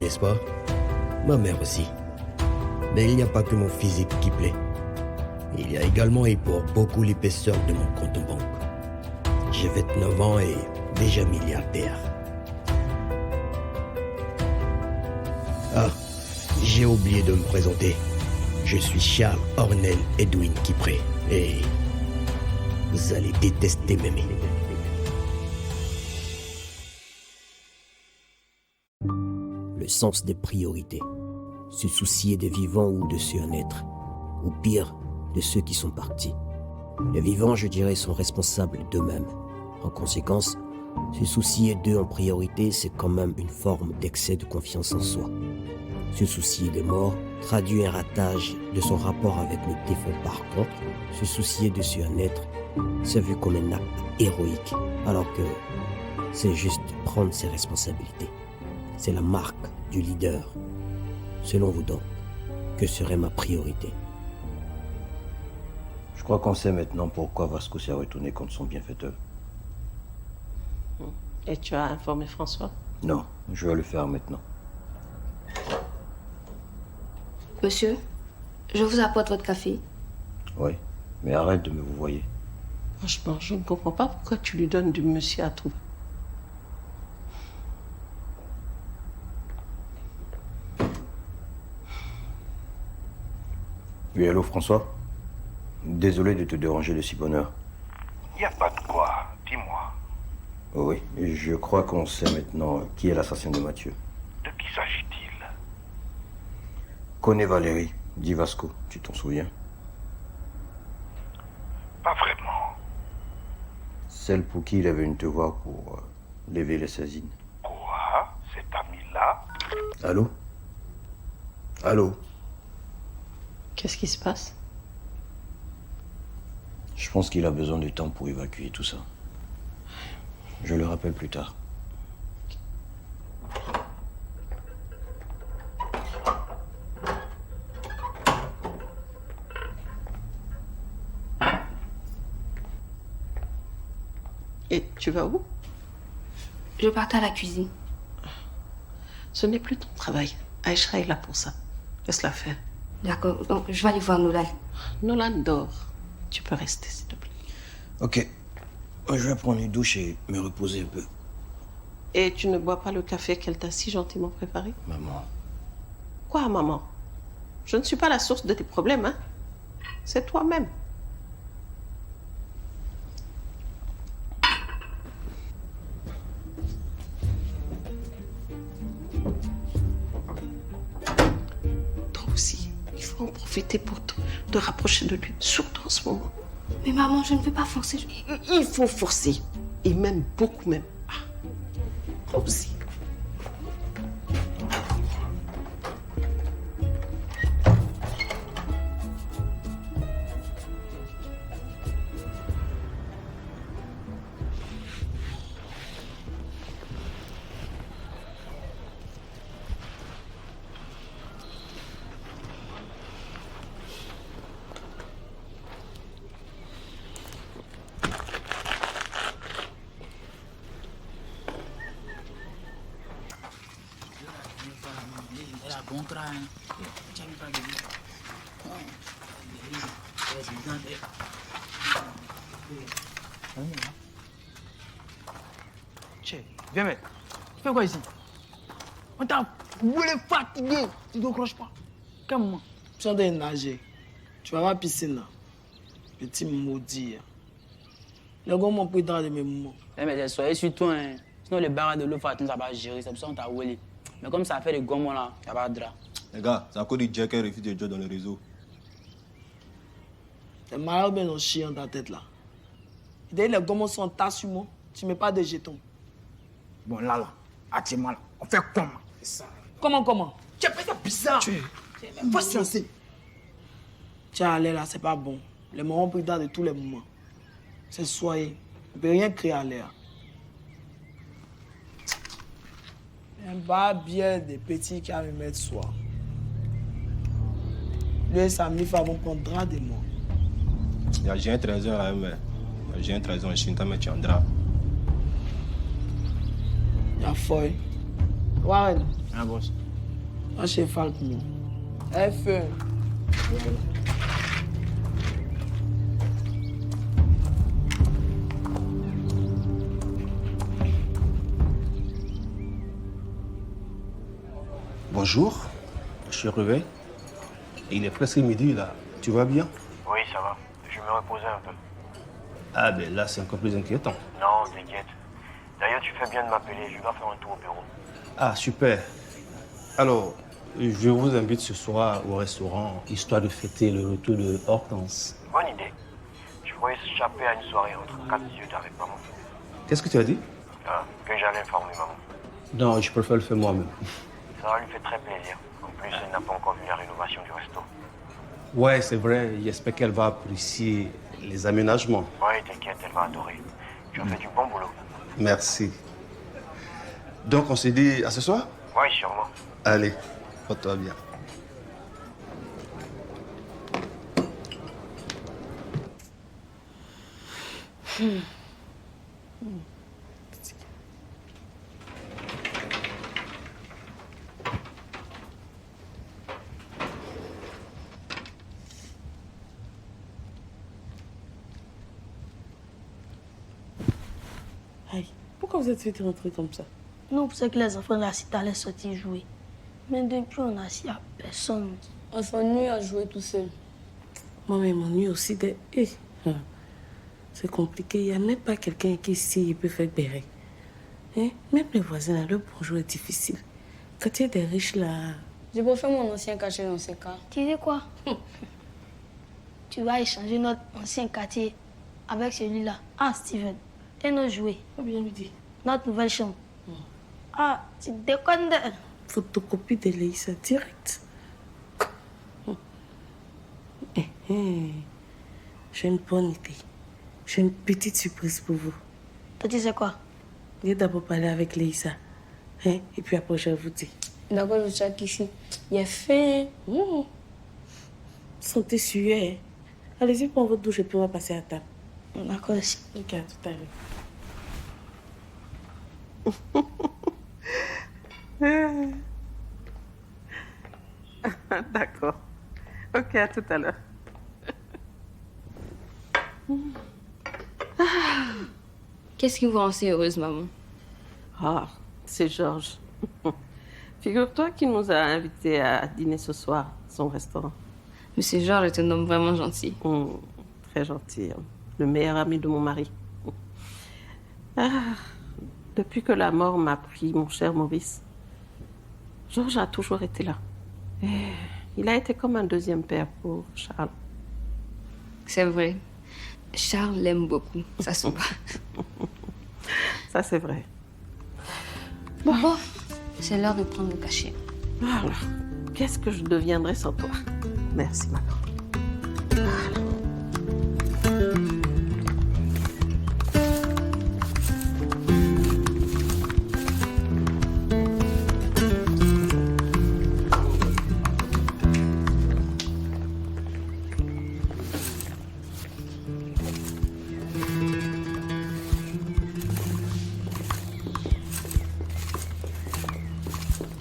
n'est-ce pas? Ma mère aussi. Mais il n'y a pas que mon physique qui plaît. Il y a également et pour beaucoup l'épaisseur de mon compte en banque. J'ai 29 ans et déjà milliardaire. Ah, j'ai oublié de me présenter. Je suis Charles Ornel Edwin Kipré et vous allez détester m'aimer. Le sens des priorités. Se soucier des vivants ou de ceux à naître. Ou pire, de ceux qui sont partis. Les vivants, je dirais, sont responsables d'eux-mêmes. En conséquence, se soucier d'eux en priorité, c'est quand même une forme d'excès de confiance en soi. Se soucier des morts traduit un ratage de son rapport avec le défunt. Par contre, se soucier de ceux à naître, c'est vu comme un acte héroïque, alors que c'est juste prendre ses responsabilités. C'est la marque du leader. Selon vous donc, que serait ma priorité? Je crois qu'on sait maintenant pourquoi Vasco s'est retourné contre son bienfaiteur. Et tu as informé François? Non, je vais le faire maintenant. Monsieur, je vous apporte votre café. Oui, mais arrête de me vous voyer. Franchement, je ne comprends pas pourquoi tu lui donnes du monsieur à tout. Oui, allô François? Désolé de te déranger de si bonne heure. Il n'y a pas de quoi, dis-moi. Oh oui, je crois qu'on sait maintenant qui est l'assassin de Mathieu. De qui s'agit-il? Connais Valérie, dit Vasco, tu t'en souviens? Pas vraiment. Celle pour qui il est venu te voir pour lever les saisines. Quoi? Cet ami-là? Allô? Allô? Qu'est-ce qui se passe? Je pense qu'il a besoin de temps pour évacuer tout ça. Je le rappelle plus tard. Et tu vas où? Je partais à la cuisine. Ce n'est plus ton travail. Aïcha est là pour ça. Laisse-la faire. D'accord, donc je vais aller voir Nolan. Nolan dort. Tu peux rester, s'il te plaît. Ok. Je vais prendre une douche et me reposer un peu. Et tu ne bois pas le café qu'elle t'a si gentiment préparé? Maman. Quoi, maman? Je ne suis pas la source de tes problèmes, hein? C'est toi-même. Toi aussi, il faut en profiter pour te rapprocher de lui, surtout en ce moment. Mais maman, je ne veux pas forcer. Il faut forcer, et même beaucoup même. Ah, toi aussi. Che, viens mec. Tu fais quoi ici? On t'a voulu fatigué. Tu ne décroches pas. Calme-moi. Je suis en train de nager. Tu vas à la piscine là. Petit maudit. Les gars m'ont pris dans de mes moments. Eh mais soyez sur toi, hein. Sinon les barres de l'eau fatiguée, ça va gérer. C'est pour ça qu'on t'a roulé. Mais comme ça fait des gommons là, il n'y a pas de drap. Les gars, c'est à cause du Jack qui refuse de jouer dans le réseau. Les malades bien ont chié dans ta tête là. Et d'ailleurs, les gommes sont en tas sur moi. Tu mets pas de jetons. Bon là, actuellement là, on fait comment? C'est ça. Comment? Tu as fait ça bizarre. Faut se lancer. Tu es allé là, c'est pas bon. Les moments pris dans de tous les moments. C'est soyez. On ne peut rien créer à l'air. Un bar bien des petits qui a me mettre soir. Lui et sa mif vont prendre drap de moi. J'ai un trésor là, mais j'ai un trésor en Chine, mais tu en drap. La folle. Warren, Hein, boss? Va chez Falkmo. F. Bonjour, je suis Revé. Il est presque midi là. Tu vas bien? Oui, ça va. Je me reposais un peu. Ah ben là, c'est encore plus inquiétant. Non, t'inquiète. D'ailleurs, tu fais bien de m'appeler. Je dois faire un tour au bureau. Ah, super. Alors, je vous invite ce soir au restaurant, histoire de fêter le retour de Hortense. Bonne idée. Je voulais échapper à une soirée entre 4 yeux avec maman. Qu'est-ce que tu as dit? Ah, que j'allais informer maman. Non, je préfère le faire moi-même. Ça lui fait très plaisir. En plus, elle n'a pas encore vu la rénovation du resto. Ouais, c'est vrai. J'espère qu'elle va apprécier les aménagements. Oui, t'inquiète, elle va adorer. Tu as fait du bon boulot. Merci. Donc, on s'est dit à ce soir? Oui, sûrement. Allez, porte-toi bien. Aïe, pourquoi vous êtes fait rentrer comme ça? Nous, c'est que les enfants de la cité allaient sortir jouer. Mais depuis, on a assis à personne. On s'ennuie à jouer tout seul. Moi, je m'ennuie aussi de... C'est compliqué. Il n'y a même pas quelqu'un qui ici peut faire béret. Hein? Même les voisins, le bonjour est difficile. Quand il y a des riches là... Je préfère mon ancien cachet dans ces cas. Tu dis quoi? Tu vas échanger notre ancien quartier avec celui-là. Ah, Steven. Et nos jouets. Faut bien lui dire. Notre nouvelle chambre. Ah, tu déconnes de... Photocopie de Léissa direct. J'ai une bonne idée. J'ai une petite surprise pour vous. Toi, tu sais quoi? Je vais d'abord parler avec Léissa. Hein? Et puis après, je vais vous dire. D'abord, le chat ici. Il est fait. Sentez sué. Allez-y, prends votre douche et puis on va passer à table. D'accord aussi. Ok, à tout à l'heure. D'accord. Ok, à tout à l'heure. Qu'est-ce qui vous rend si heureuse, maman? Ah, c'est Georges. Figure-toi qu'il nous a invités à dîner ce soir à son restaurant. Monsieur Georges est un homme vraiment gentil. Très gentil. Le meilleur ami de mon mari. Depuis que la mort m'a pris, mon cher Maurice, Georges a toujours été là. Et il a été comme un deuxième père pour Charles. C'est vrai. Charles l'aime beaucoup. Ça se voit. Ça, c'est vrai. Bon, c'est l'heure de prendre le cachet. Voilà. Qu'est-ce que je deviendrais sans toi? Merci, maman.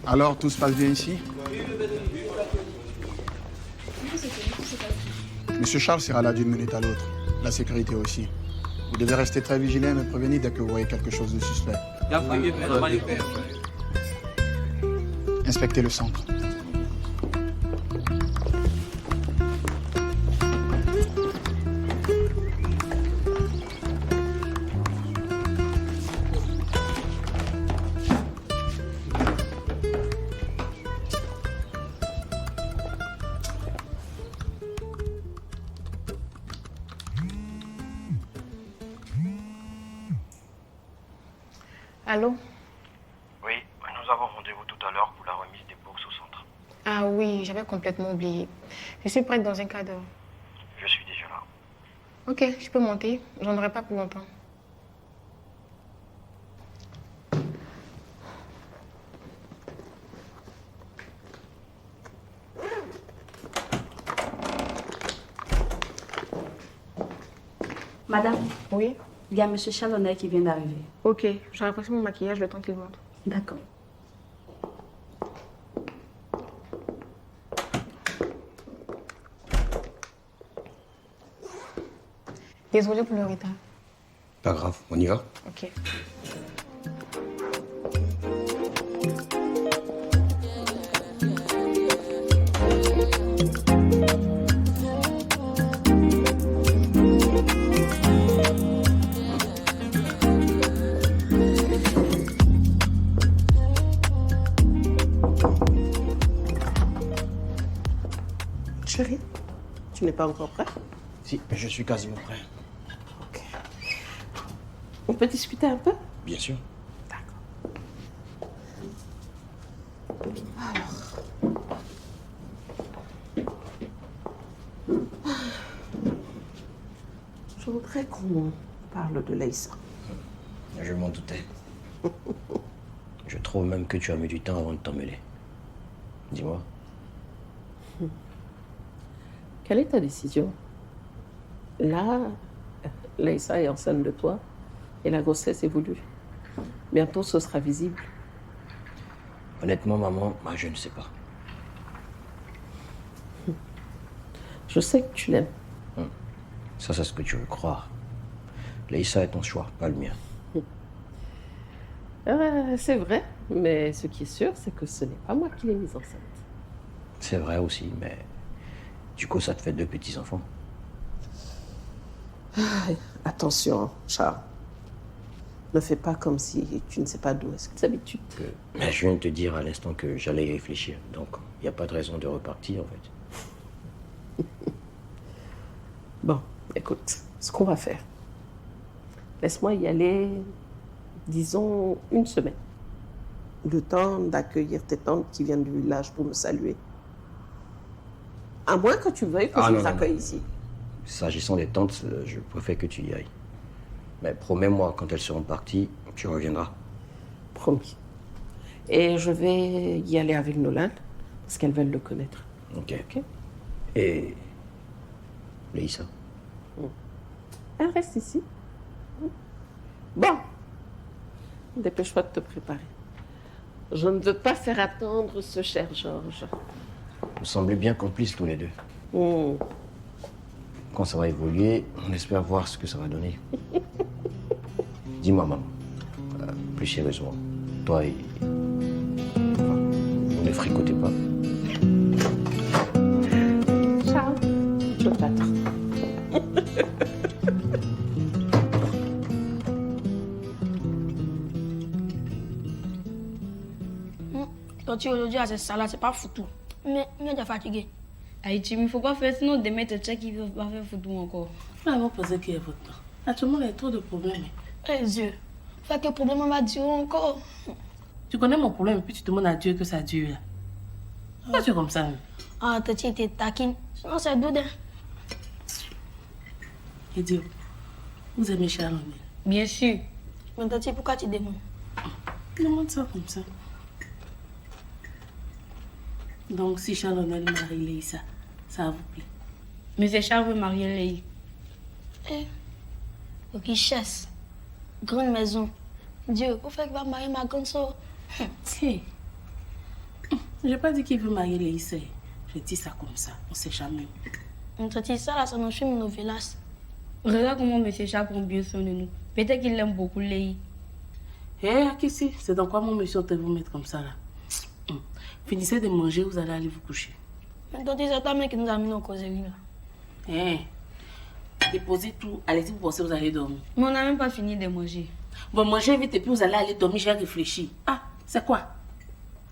Alors, tout se passe bien ici? Monsieur Charles sera là d'une minute à l'autre. La sécurité aussi. Vous devez rester très vigilant et me prévenir dès que vous voyez quelque chose de suspect. Inspectez le centre. Allô? Oui, nous avons rendez-vous tout à l'heure pour la remise des bourses au centre. Ah oui, j'avais complètement oublié. Je suis prête dans un quart d'heure. Je suis déjà là. Ok, je peux monter. J'en aurai pas pour longtemps. Madame? Oui? Il y a M. Chalonnet qui vient d'arriver. Ok, j'aurai passé mon maquillage le temps qu'il monte. D'accord. Désolée pour le retard. Pas grave, on y va? Ok. Chérie, tu n'es pas encore prêt? Si, je suis quasiment prêt. On peut discuter un peu? Bien sûr. Je voudrais qu'on parle de Leïssa. Je m'en doutais. Je trouve même que tu as mis du temps avant de t'en mêler. Dis-moi. Quelle est ta décision? Là, Leïssa est enceinte de toi et la grossesse est voulue. Bientôt, ce sera visible. Honnêtement, maman, moi, je ne sais pas. Je sais que tu l'aimes. Ça, c'est ce que tu veux croire. Leïssa est ton choix, pas le mien. C'est vrai, mais ce qui est sûr, c'est que ce n'est pas moi qui l'ai mise enceinte. C'est vrai aussi, mais du coup, ça te fait 2 petits-enfants. Attention, Charles. Ne fais pas comme si tu ne sais pas d'où est-ce que tu habitudes. Mais je viens de te dire à l'instant que j'allais y réfléchir, donc il n'y a pas de raison de repartir, en fait. Bon, écoute, ce qu'on va faire. Laisse-moi y aller, disons, 1 semaine. Le temps d'accueillir tes tantes qui viennent du village pour me saluer. À moins que tu veuilles que je les accueille ici. S'agissant des tantes, je préfère que tu y ailles. Mais promets-moi, quand elles seront parties, tu reviendras. Promis. Et je vais y aller avec Nolan, parce qu'elles veulent le connaître. Ok. Et Leïssa? Elle reste ici. Bon. Dépêche-toi de te préparer. Je ne veux pas faire attendre ce cher Georges. Vous semblez bien complices tous les deux. Quand ça va évoluer, on espère voir ce que ça va donner. Dis-moi, maman, plus sérieusement, toi et... Enfin, vous ne fricotez pas. Ciao. Je t'attends. Quand tu es aujourd'hui à cette salle-là, c'est pas foutu. Mais tu es fatigué. Haïti, il faut pas faire, sinon demain, tu sais qu'ils ne peuvent pas faire foutu encore. Faut d'abord poser qui est votre temps. Là, tout le monde a trop de problèmes. Eh Dieu, fait que le problème va durer encore. Tu connais mon problème et puis tu demandes à Dieu que ça dure. Là. Pourquoi tu es comme ça? Ah, tu étais taquine. Sinon, c'est doudin. Et Dieu, vous aimez Charles? Bien sûr. Mais Tati, pourquoi tu demandes? Demande ça comme ça. Donc, si Charles marie Leïssa, ça vous plaît? Monsieur Charles veut marier Leï. Eh, richesse, grande maison. Dieu, vous faites qu'il va marier ma grande soeur. Hey. Je n'ai pas dit qu'il veut marier Leïssa. Je dis ça comme ça, on ne sait jamais. On te dit ça, là, ça nous fume nos villages. Regarde comment monsieur Charles prend bien soin de nous. Peut-être qu'il aime beaucoup Leï. Eh, Kissi, c'est dans quoi mon monsieur te vous mettre comme ça là? Finissez de manger, vous allez aller vous coucher. Mais donc, c'est ta mère qui nous a mis en causerie là. Eh, déposez tout, allez-y, vous pensez que vous allez dormir. Mais on n'a même pas fini de manger. Bon, mangez vite et puis vous allez aller dormir, j'ai réfléchi. Ah, c'est quoi?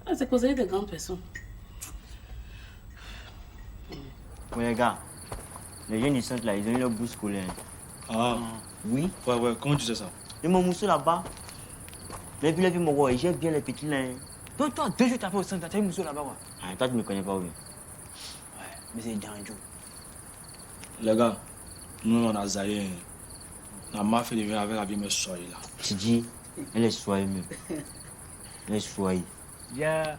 Ah, c'est causerie de grandes personnes. Ouais, les gars, les jeunes du centre là, ils ont eu leur bourse scolaire. Ah. Oui? Ouais, comment tu sais ça? Ils m'ont moussé là-bas. Les vieux, mon gars, ils gèrent bien les petits là. Toi, 2 jours t'as fait au centre, t'as eu moussé là-bas, quoi. Ah, toi, tu me connais pas, oui. Ouais, mais c'est dangereux. Les gars, nous, on a zaïé. On a mal fait de venir avec la vie, mais soyez là. Tu dis, elle est soyée même. Elle est soyée. Yeah,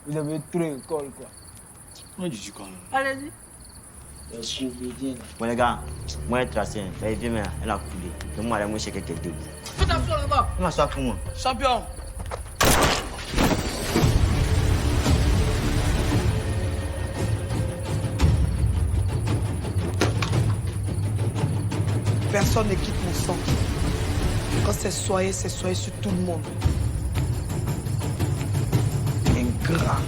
vous avez trop école, quoi. Moi, je dis quoi? Allez-y. Bon, les gars, moi, elle est tracée. Elle vient, elle a coulé. Donc, moi, elle a mouché quelqu'un d'autre. Fais ta fleur là-bas. Comment ça pour moi? Champion. personne ne quitte mon sang. Quand c'est soyé sur tout le monde. Ingrat.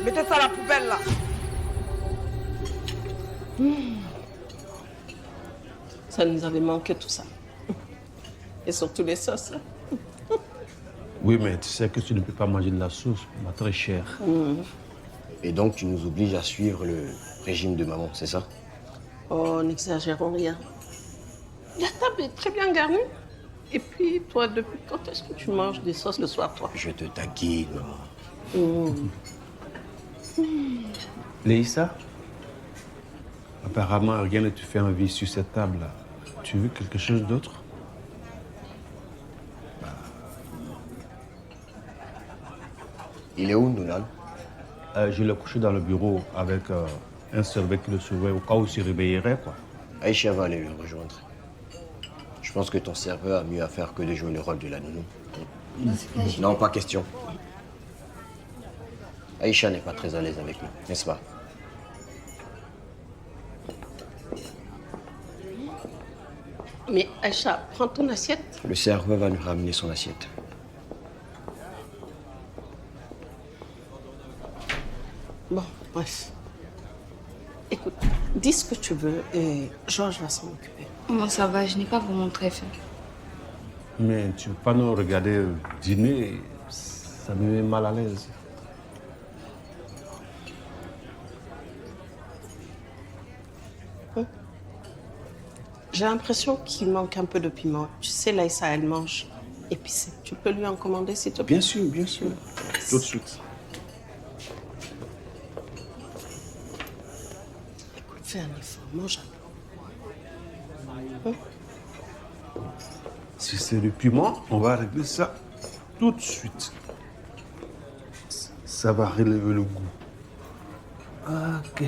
Mettez ça à la poubelle là. Ça nous avait manqué tout ça. Et surtout les sauces. Oui, mais tu sais que tu ne peux pas manger de la sauce, ma très chère. Et donc, tu nous obliges à suivre le régime de maman, c'est ça? Oh, n'exagérons rien. La table est très bien garnie. Et puis, toi, depuis quand est-ce que tu manges des sauces le soir, toi? Je te taquine, maman. Léissa, apparemment, rien ne te fait envie sur cette table-là. Tu veux quelque chose d'autre? Il est où, Nolan? Je l'ai couché dans le bureau avec un serveur qui le surveille au cas où il se réveillerait, quoi. Aïcha va aller le rejoindre. Je pense que ton serveur a mieux à faire que de jouer le rôle de la nounou. Non, pas question. Aïcha n'est pas très à l'aise avec nous, n'est-ce pas? Mais Aïcha, prends ton assiette. Le serveur va nous ramener son assiette. Bon, bref. Écoute, dis ce que tu veux et Georges va s'en occuper. Bon, ça va, je n'ai pas vraiment très faim. Mais tu ne veux pas nous regarder dîner, ça me met mal à l'aise. J'ai l'impression qu'il manque un peu de piment. Tu sais, Laïssa, elle mange épicé. Tu peux lui en commander, s'il te plaît? Bien sûr, bien sûr. Tout de suite. Écoute, fais un effort, mange un peu. Si c'est le piment, on va régler ça tout de suite. Ça va relever le goût. Ok.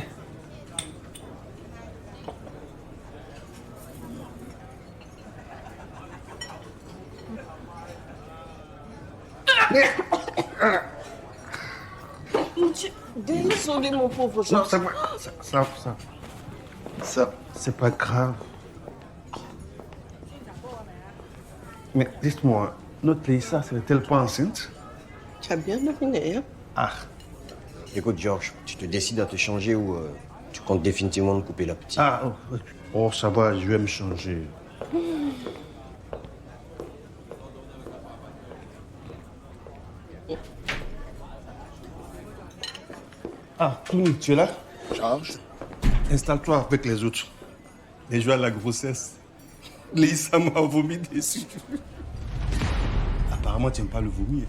Mon Dieu, désolé, mon pauvre Non, Georges. ça va. Ça, c'est pas grave. Mais dites-moi, notre Léissa serait-elle pas enceinte? Tu as bien deviné, hein? Ah. Écoute, Georges, tu te décides à te changer ou tu comptes définitivement me couper la petite? Ah, oh, ça va, je vais me changer. Ah, Clooney, tu es là? Georges. Installe-toi avec les autres. Les joies de la grossesse. Léissa m'a vomi dessus. Apparemment, tu n'aimes pas le vomi.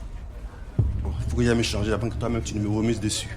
Bon, il faut que j'aille me changer avant que toi-même tu ne me vomisses dessus.